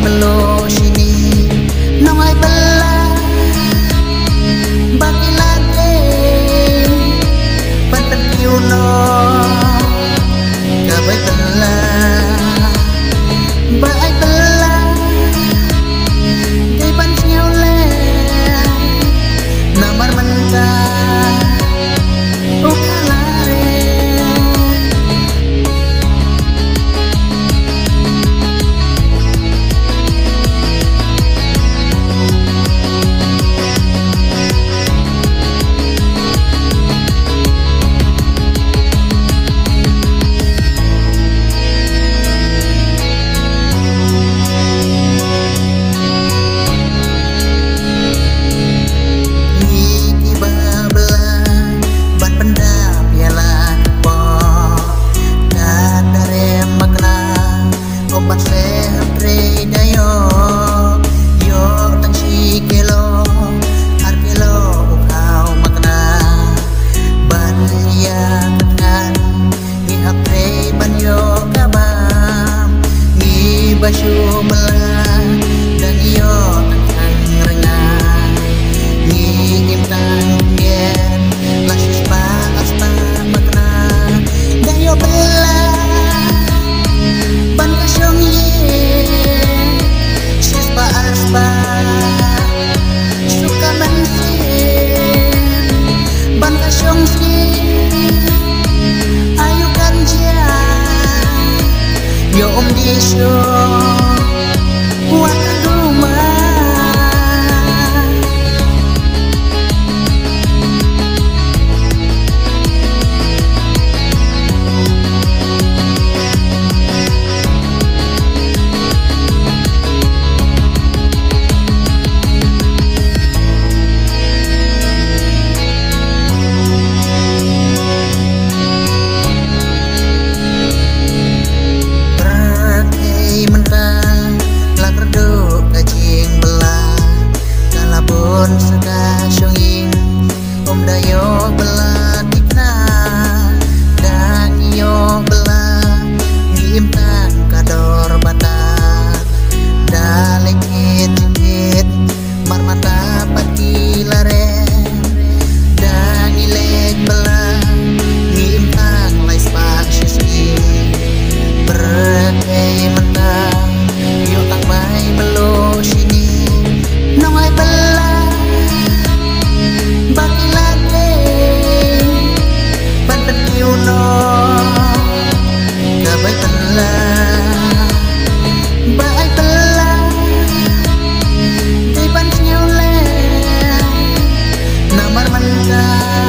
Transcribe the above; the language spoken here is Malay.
melo sini nong ai bela bagi late pantan kiuno kabai bela bai bela di ban nyole namar mentah Basyo melah dan iyo tentang renang ngingin tanggen lasis pa asta makna dayo belah ban kasyong ye sis pa aspa suka mansin ban kasyong si ayo kanja yo disyo sekasyongin om dayo bela tikna dan iyo bela ngimtan kador bata dalekit jengit marmata pati laren dan ilek bela ngimtan lais pak sisi berkei mentang yo tak mai melo sini nong ai bela bagi late pantan kiuno kabai bela bai bela di ban nyole namar mentah